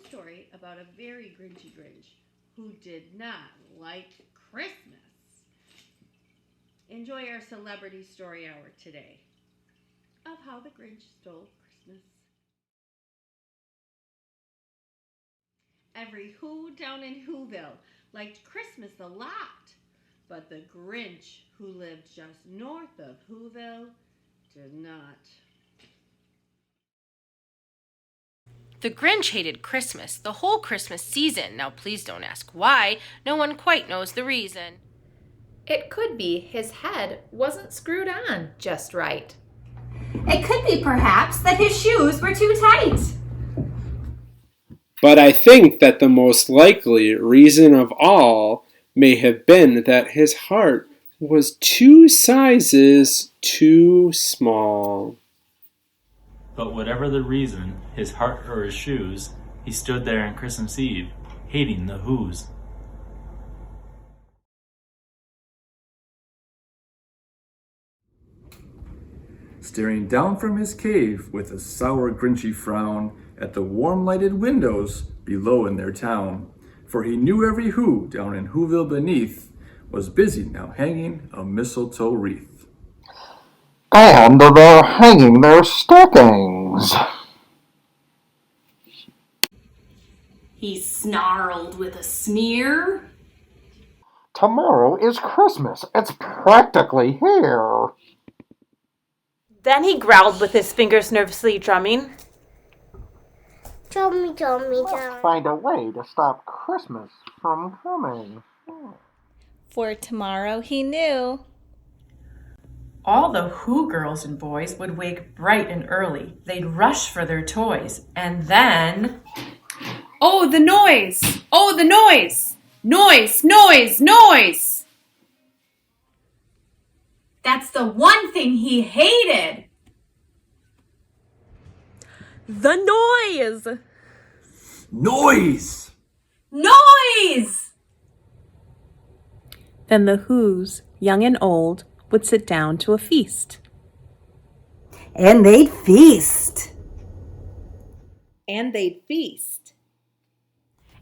story about a very Grinchy Grinch who did not like Christmas. Enjoy our celebrity story hour today of how the Grinch stole Christmas. Every Who down in Whoville liked Christmas a lot, but the Grinch, who lived just north of Whoville, did not. The Grinch hated Christmas the whole Christmas season. Now please don't ask why. No one quite knows the reason. It could be his head wasn't screwed on just right. It could be perhaps that his shoes were too tight. But I think that the most likely reason of all may have been that his heart was 2 sizes too small. But whatever the reason, his heart or his shoes, he stood there on Christmas Eve, hating the Who's. Staring down from his cave with a sour, grinchy frown at the warm-lighted windows below in their town. For he knew every Who down in Whoville beneath was busy now hanging a mistletoe wreath. And they're hanging their stockings. He snarled with a sneer. Tomorrow is Christmas. It's practically here. Then he growled with his fingers nervously drumming. Let's find a way to stop Christmas from coming. For tomorrow he knew. All the Who girls and boys would wake bright and early. They'd rush for their toys. And then... Oh, the noise! Oh, the noise! Noise, noise, noise! That's the one thing he hated. The noise! Noise! Noise! Then the Who's, young and old, would sit down to a feast. And they'd feast. And they'd feast.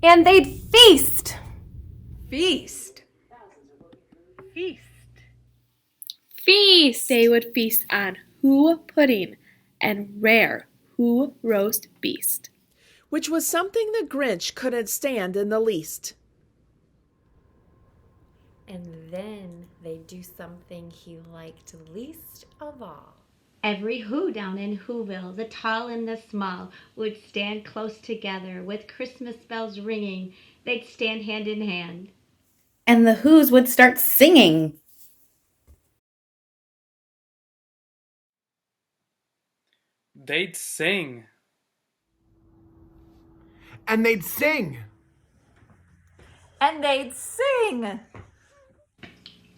And they'd feast. Feast. Feast. Feast. They would feast on Who pudding and rare Who roast beast, which was something the Grinch couldn't stand in the least. And then they'd do something he liked least of all. Every Who down in Whoville, the tall and the small, would stand close together with Christmas bells ringing. They'd stand hand in hand. And the Who's would start singing. They'd sing. And they'd sing. And they'd sing.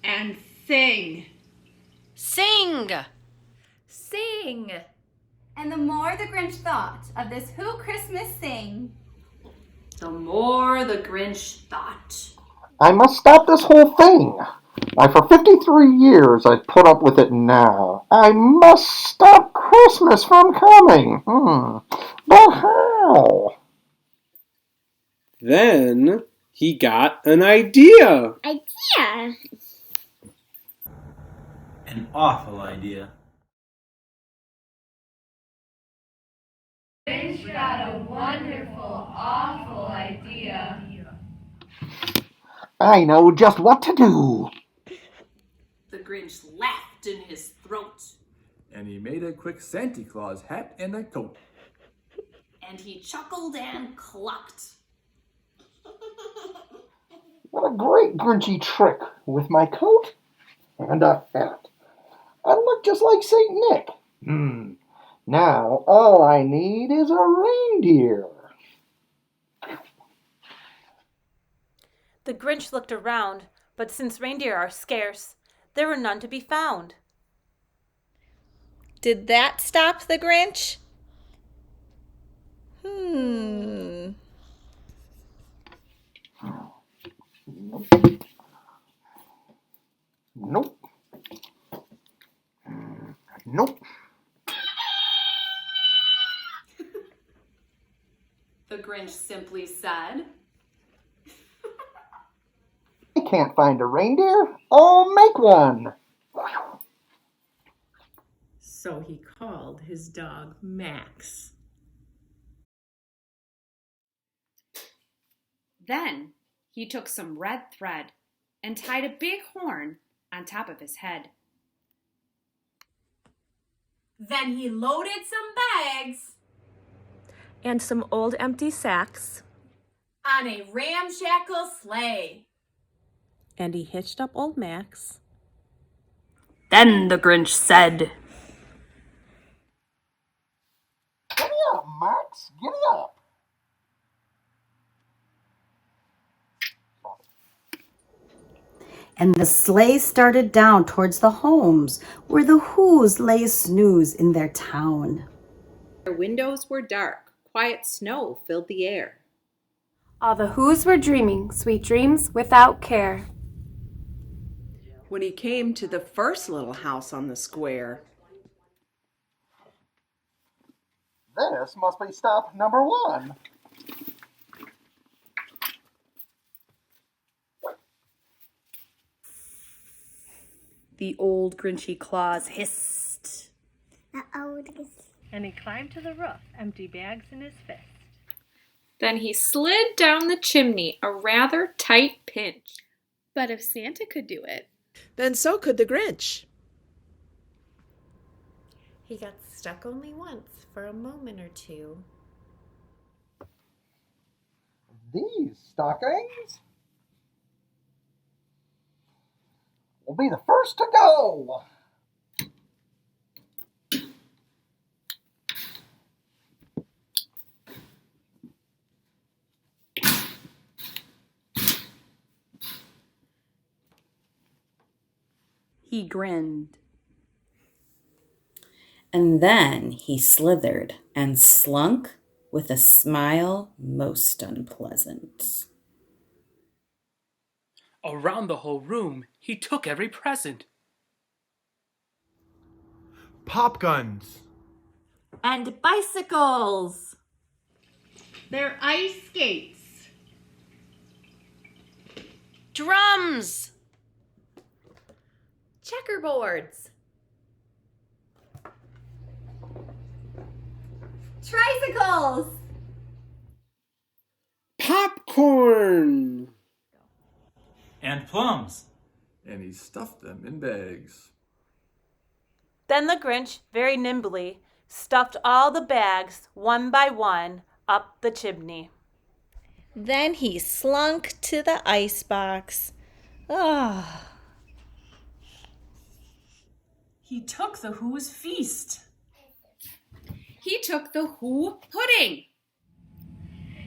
And sing. Sing! Sing. And the more the Grinch thought of this Who Christmas thing, The more the Grinch thought. I must stop this whole thing. Why, for 53 years I've put up with it now. I must stop Christmas from coming. But how? Then he got an idea. An awful idea. Grinch got a wonderful, awful idea. I know just what to do. The Grinch laughed in his throat. And he made a quick Santa Claus hat and a coat. And he chuckled and clucked. What a great Grinchy trick with my coat and a hat. I look just like Saint Nick. Now all I need is a reindeer. The Grinch looked around, but since reindeer are scarce, there were none to be found. Did that stop the Grinch? Nope. Nope. The Grinch simply said. I can't find a reindeer. I'll make one. So he called his dog Max. Then he took some red thread and tied a big horn on top of his head. Then he loaded some bags and some old empty sacks on a ramshackle sleigh. And he hitched up old Max. Then the Grinch said, Giddy up, Max. Giddy up. And the sleigh started down towards the homes where the Who's lay snooze in their town. Their windows were dark. Quiet snow filled the air. All the Who's were dreaming sweet dreams without care. When he came to the first little house on the square, This must be stop number 1. the old Grinchy claws hissed. And he climbed to the roof, empty bags in his fist. Then he slid down the chimney, a rather tight pinch. But if Santa could do it, then so could the Grinch. He got stuck only once for a moment or two. These stockings will be the first to go. He grinned. And then he slithered and slunk with a smile most unpleasant. Around the whole room, he took every present. Pop guns. And bicycles. They're ice skates. Drums. Checkerboards. Tricycles. Popcorn. And plums. And he stuffed them in bags. Then the Grinch, very nimbly, stuffed all the bags, one by one, up the chimney. Then he slunk to the icebox. Ah. He took the Who's feast. He took the Who pudding.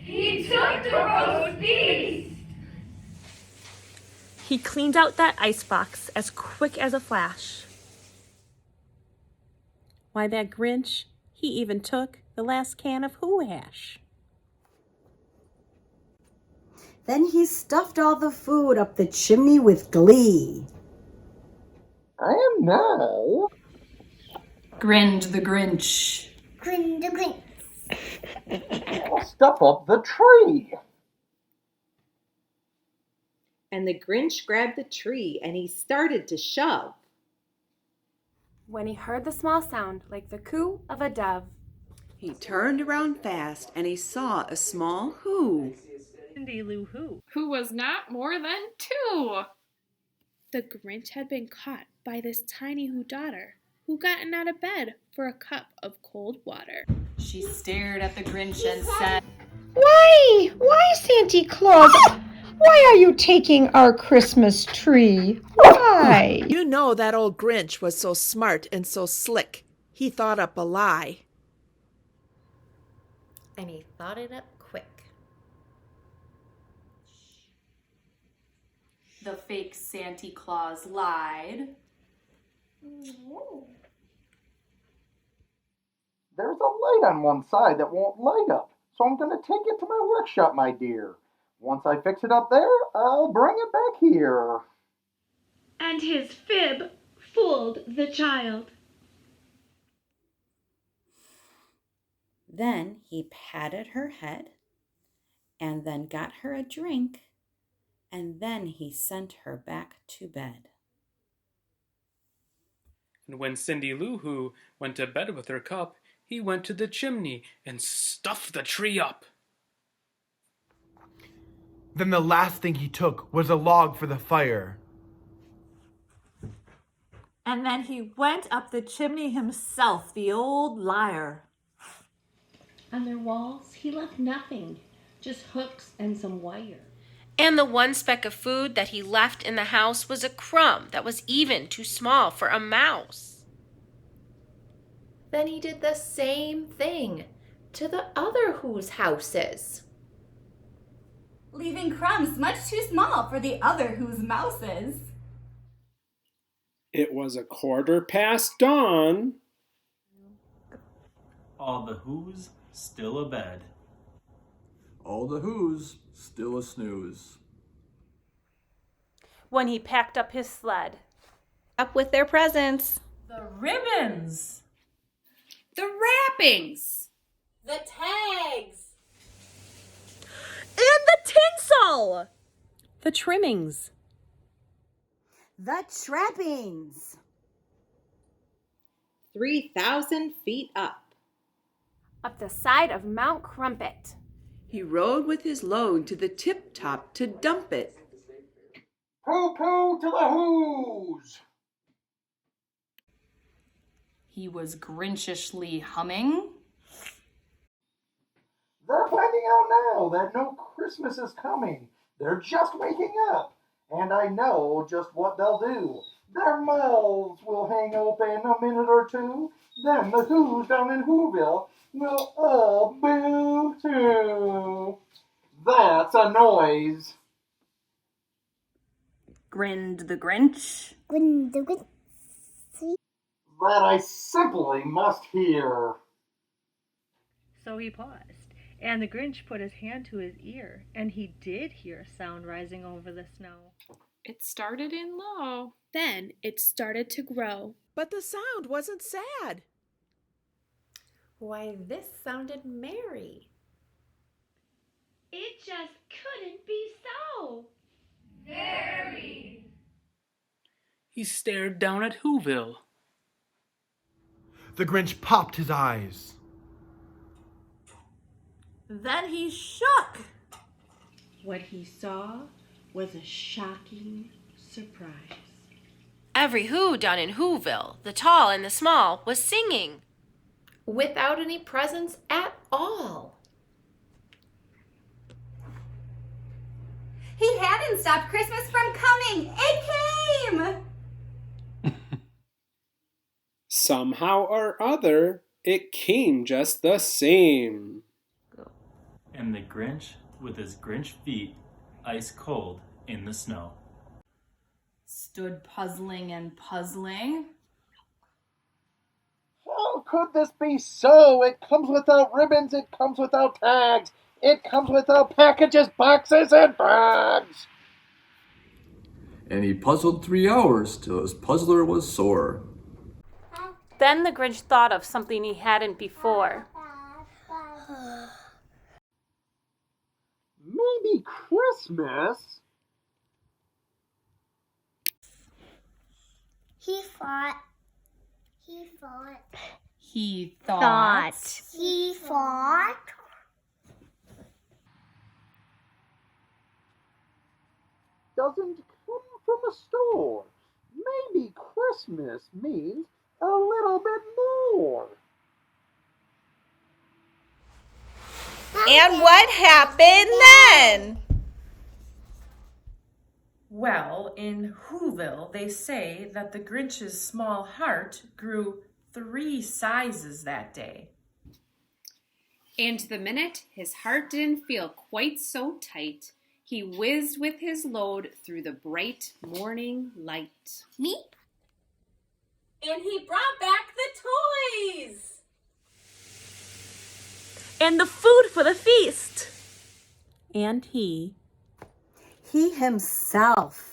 He took the roast beef. He cleaned out that icebox as quick as a flash. Why, that Grinch, he even took the last can of Who hash. Then he stuffed all the food up the chimney with glee. I am now. Grinned the Grinch. Grin the Grinch. I'll stuff up the tree. and the Grinch grabbed the tree and he started to shove. When he heard the small sound like the coo of a dove, He turned around fast and he saw a small Who. Cindy Lou Who. Who was not more than 2. The Grinch had been caught by this tiny Who daughter who gotten out of bed for a cup of cold water. She stared at the Grinch and said, Why, Santa Claus? Why are you taking our Christmas tree? Why? You know that old Grinch was so smart and so slick. He thought up a lie. And he thought it up quick. The fake Santa Claus lied. There's a light on one side that won't light up, so I'm going to take it to my workshop, my dear. Once I fix it up there, I'll bring it back here. And his fib fooled the child. Then he patted her head and then got her a drink, and then he sent her back to bed. And when Cindy Lou Who went to bed with her cup, he went to the chimney and stuffed the tree up. Then the last thing he took was a log for the fire. And then he went up the chimney himself, the old liar. On their walls, he left nothing, just hooks and some wire. And the one speck of food that he left in the house was a crumb that was even too small for a mouse. Then he did the same thing to the other Who's houses, leaving crumbs much too small for the other Who's mouses. It was 1:15 dawn. All the Who's still abed. All the Who's still a snooze. When he packed up his sled. Up with their presents. The ribbons. The wrappings. The tags. And the tinsel. The trimmings. The trappings. 3,000 feet up. Up the side of Mount Crumpet. He rode with his load to the tip-top to dump it. Pooh-pooh to the Who's! He was grinchishly humming. They're finding out now that no Christmas is coming. They're just waking up. And I know just what they'll do. Their mouths will hang open a minute or two. Then the Who's down in Whoville will all boo too. That's a noise. Grinned the Grinch. Grinned the Grinch. That I simply must hear. So he paused, and the Grinch put his hand to his ear, and he did hear a sound rising over the snow. It started in low. Then it started to grow. But the sound wasn't sad. Why, this sounded merry. It just couldn't be so. Very. He stared down at Whoville. The Grinch popped his eyes. Then he shook. What he saw was a shocking surprise. Every Who down in Whoville, the tall and the small, was singing. Without any presents at all. He hadn't stopped Christmas from coming. It came! Somehow or other, it came just the same. And the Grinch, with his Grinch feet, ice cold in the snow, Stood puzzling and puzzling. How could this be so? It comes without ribbons, it comes without tags, it comes without packages, boxes, and bags. And he puzzled 3 hours till his puzzler was sore. Then the Grinch thought of something he hadn't before. Maybe Christmas? He thought. Doesn't come from a store. Maybe Christmas means a little bit more. And what happened then? Well, in Whoville, they say that the Grinch's small heart grew 3 sizes that day. And the minute his heart didn't feel quite so tight, he whizzed with his load through the bright morning light. Meep. And he brought back the toys. And the food for the feast. And he He himself